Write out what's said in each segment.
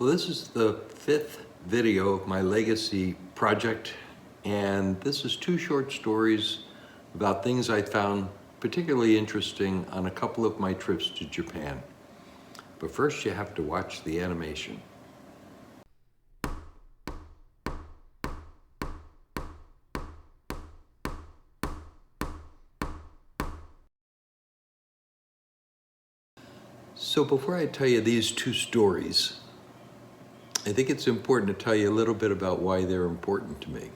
Well, this is the fifth video of my legacy project, and this is two short stories about things I found particularly interesting on a couple of my trips to Japan. But first you have to watch the animation. So before I tell you these two stories, I think it's important to tell you a little bit about why they're important to me.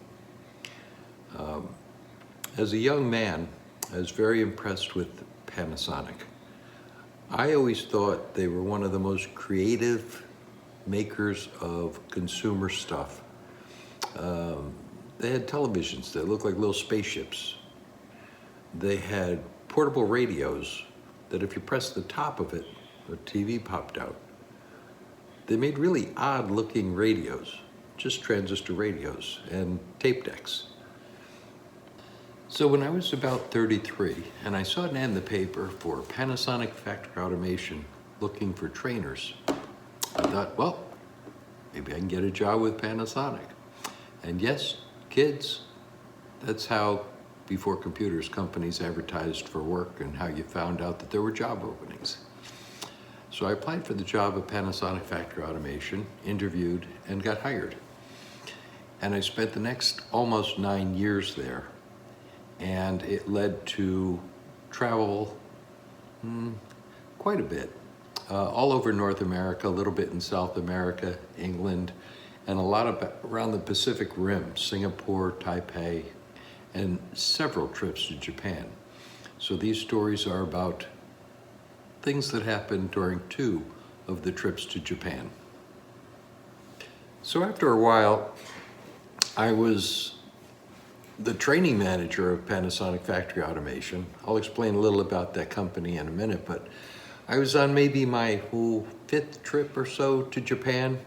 As a young man, I was very impressed with Panasonic. I always thought they were one of the most creative makers of consumer stuff. They had televisions that looked like little spaceships. They had portable radios that if you pressed the top of it, a TV popped out. They made really odd looking radios, just transistor radios and tape decks. So when I was about 33 and I saw an ad in the paper for Panasonic Factory Automation looking for trainers, I thought, well, maybe I can get a job with Panasonic. And yes, kids, that's how before computers companies advertised for work and how you found out that there were job openings. So I applied for the job at Panasonic Factory Automation, interviewed, and got hired. And I spent the next almost 9 years there. And it led to travel quite a bit, all over North America, a little bit in South America, England, and a lot of around the Pacific Rim, Singapore, Taipei, and several trips to Japan. So these stories are about things that happened during 2 of the trips to Japan. So after a while, I was the training manager of Panasonic Factory Automation. I'll explain a little about that company in a minute, but I was on maybe my 5th trip or so to Japan,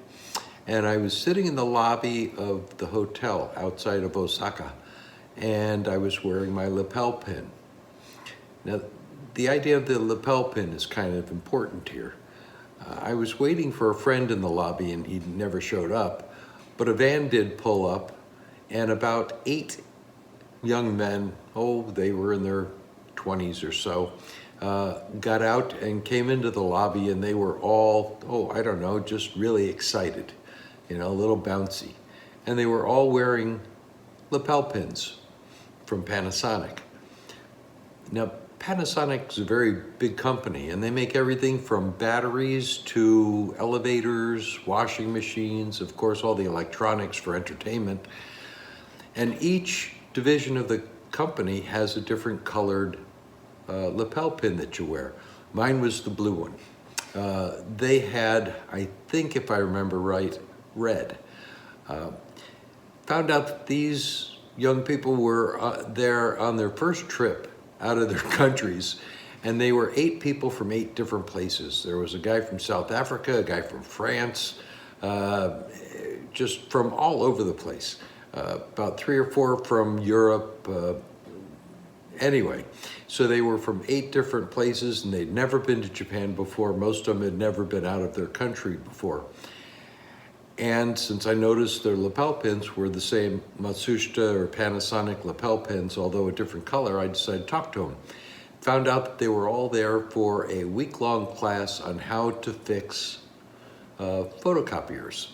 and I was sitting in the lobby of the hotel outside of Osaka, and I was wearing my lapel pin. Now, the idea of the lapel pin is kind of important here. I was waiting for a friend in the lobby and he never showed up, but a van did pull up and about 8 young men, they were in their 20s or so, got out and came into the lobby, and they were all, I don't know, just really excited, a little bouncy. And they were all wearing lapel pins from Panasonic. Now, Panasonic is a very big company, and they make everything from batteries to elevators, washing machines, of course, all the electronics for entertainment. And each division of the company has a different colored lapel pin that you wear. Mine was the blue one. They had, I think if I remember right, red. Found out that these young people were there on their first trip out of their countries, and they were 8 people from 8 different places. There was a guy from South Africa, a guy from France, just from all over the place. About 3 or 4 from Europe. Anyway, so they were from 8 different places, and they'd never been to Japan before. Most of them had never been out of their country before. And since I noticed their lapel pins were the same Matsushita or Panasonic lapel pins, although a different color, I decided to talk to them. Found out that they were all there for a week-long class on how to fix photocopiers.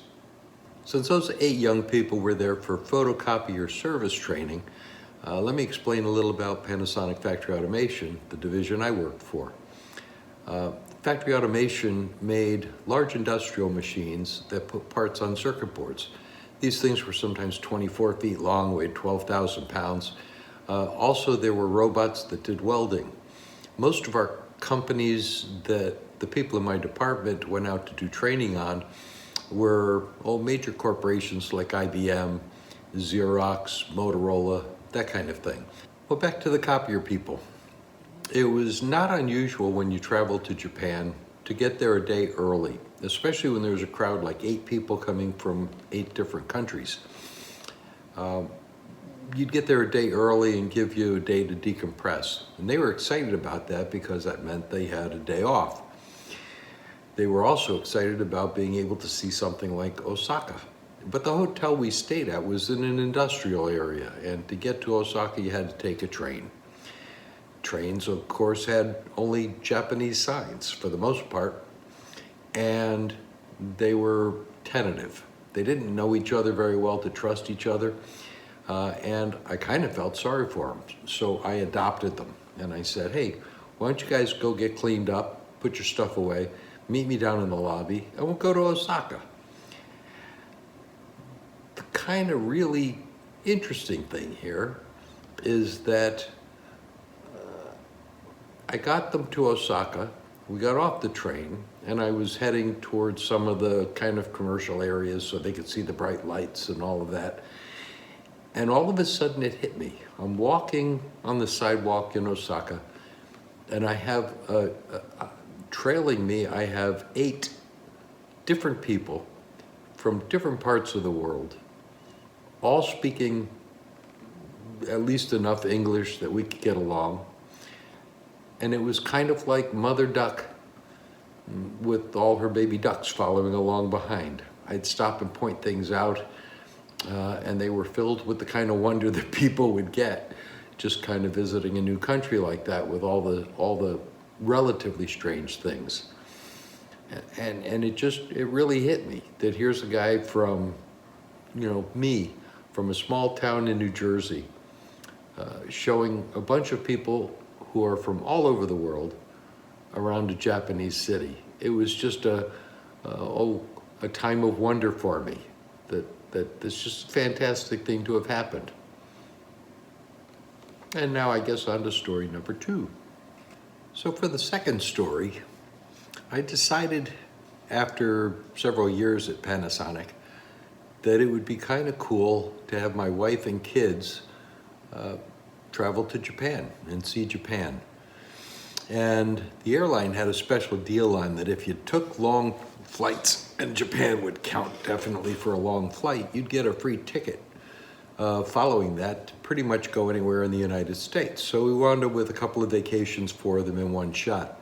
Since those 8 young people were there for photocopier service training, let me explain a little about Panasonic Factory Automation, the division I worked for. Factory Automation made large industrial machines that put parts on circuit boards. These things were sometimes 24 feet long, weighed 12,000 pounds. Also, there were robots that did welding. Most of our companies that the people in my department went out to do training on were major corporations like IBM, Xerox, Motorola, that kind of thing. Well, back to the copier people. It was not unusual when you traveled to Japan to get there a day early, especially when there was a crowd like 8 people coming from 8 different countries. You'd get there a day early and give you a day to decompress. And they were excited about that because that meant they had a day off. They were also excited about being able to see something like Osaka. But the hotel we stayed at was in an industrial area, and to get to Osaka, you had to take a train. Trains, of course, had only Japanese signs for the most part, and they were tentative. They didn't know each other very well to trust each other, and I kind of felt sorry for them. So I adopted them, and I said, hey, why don't you guys go get cleaned up, put your stuff away, meet me down in the lobby, and we'll go to Osaka. The kind of really interesting thing here is that I got them to Osaka. We got off the train, and I was heading towards some of the kind of commercial areas so they could see the bright lights and all of that. And all of a sudden it hit me. I'm walking on the sidewalk in Osaka, and I have, trailing me, I have 8 different people from different parts of the world, all speaking at least enough English that we could get along. And it was kind of like Mother Duck with all her baby ducks following along behind. I'd stop and point things out, and they were filled with the kind of wonder that people would get just kind of visiting a new country like that with all the relatively strange things. And it really hit me that here's a guy from, me, from a small town in New Jersey, showing a bunch of people who are from all over the world around a Japanese city. It was just a time of wonder for me, that it's just a fantastic thing to have happened. And now I guess on to story number 2. So for the second story, I decided after several years at Panasonic that it would be kind of cool to have my wife and kids travel to Japan and see Japan. And the airline had a special deal on that if you took long flights, and Japan would count definitely for a long flight, you'd get a free ticket following that to pretty much go anywhere in the United States. So we wound up with a couple of vacations for them in one shot.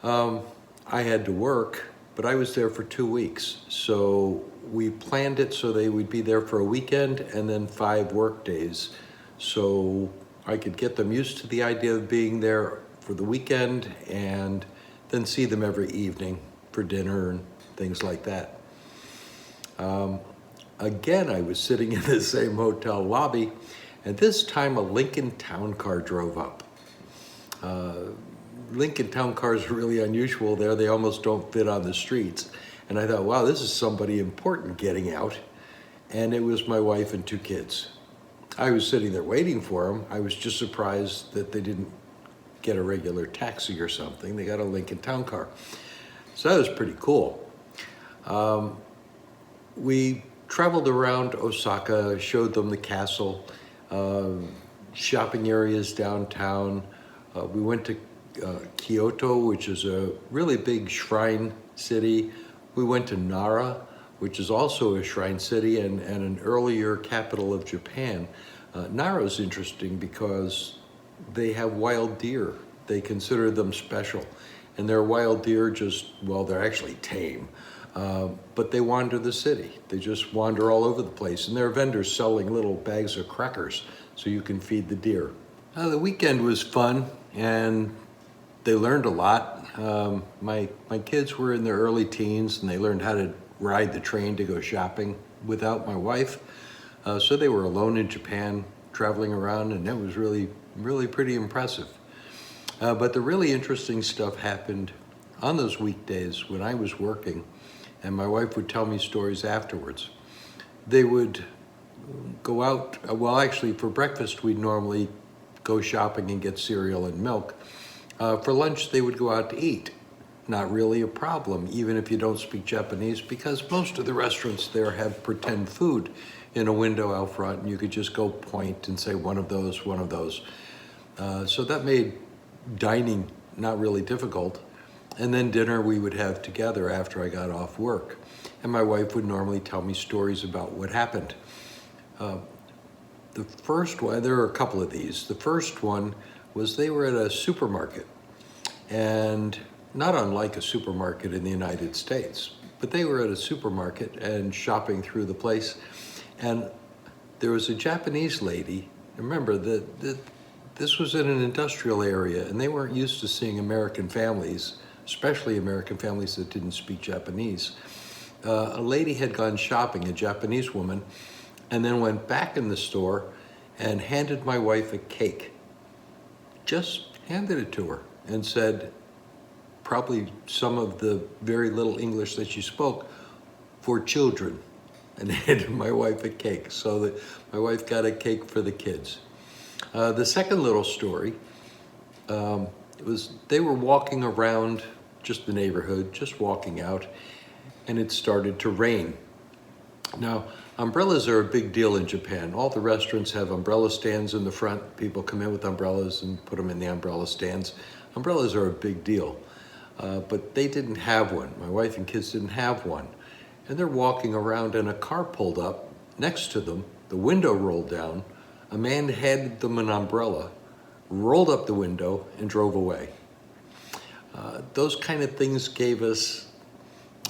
I had to work, but I was there for 2 weeks. So we planned it so they would be there for a weekend and then 5 work days. So I could get them used to the idea of being there for the weekend and then see them every evening for dinner and things like that. Again, I was sitting in the same hotel lobby, and this time a Lincoln Town Car drove up. Lincoln Town Cars are really unusual there. They almost don't fit on the streets. And I thought, wow, this is somebody important getting out. And it was my wife and 2 kids. I was sitting there waiting for them. I was just surprised that they didn't get a regular taxi or something. They got a Lincoln Town Car. So that was pretty cool. We traveled around Osaka, showed them the castle, shopping areas downtown. We went to Kyoto, which is a really big shrine city. We went to Nara, which is also a shrine city and an earlier capital of Japan. Nara is interesting because they have wild deer. They consider them special. And their wild deer they're actually tame, but they wander the city. They just wander all over the place. And there are vendors selling little bags of crackers so you can feed the deer. The weekend was fun, and they learned a lot. My kids were in their early teens, and they learned how to ride the train to go shopping without my wife. So they were alone in Japan, traveling around, and that was really, really pretty impressive. But the really interesting stuff happened on those weekdays when I was working, and my wife would tell me stories afterwards. They would go out, actually for breakfast we'd normally go shopping and get cereal and milk. For lunch they would go out to eat. Not really a problem, even if you don't speak Japanese, because most of the restaurants there have pretend food in a window out front, and you could just go point and say one of those, one of those. So that made dining not really difficult. And then dinner we would have together after I got off work. And my wife would normally tell me stories about what happened. The first one, there are a couple of these. The first one was they were at a supermarket, and not unlike a supermarket in the United States. But they were at a supermarket and shopping through the place, and there was a Japanese lady. Remember that this was in an industrial area, and they weren't used to seeing American families, especially American families that didn't speak Japanese. A lady had gone shopping, a Japanese woman, and then went back in the store and handed my wife a cake. Just handed it to her and said, probably some of the very little English that she spoke, for children, and handed my wife a cake. So that my wife got a cake for the kids. The second little story, they were walking around just the neighborhood, just walking out, and it started to rain. Now, umbrellas are a big deal in Japan. All the restaurants have umbrella stands in the front. People come in with umbrellas and put them in the umbrella stands. Umbrellas are a big deal, but they didn't have one. My wife and kids didn't have one. And they're walking around, and a car pulled up next to them. The window rolled down. A man handed them an umbrella, rolled up the window, and drove away. Those kind of things gave us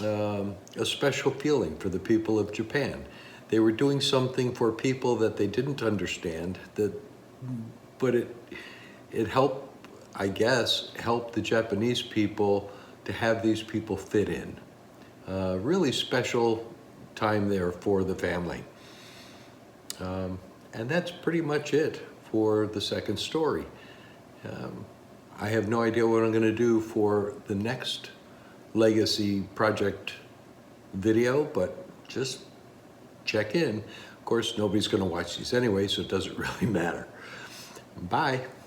a special feeling for the people of Japan. They were doing something for people that they didn't understand, but it helped, I guess, help the Japanese people to have these people fit in. Really special time there for the family. And that's pretty much it for the second story. I have no idea what I'm going to do for the next Legacy Project video, but just check in. Of course, nobody's going to watch these anyway, so it doesn't really matter. Bye.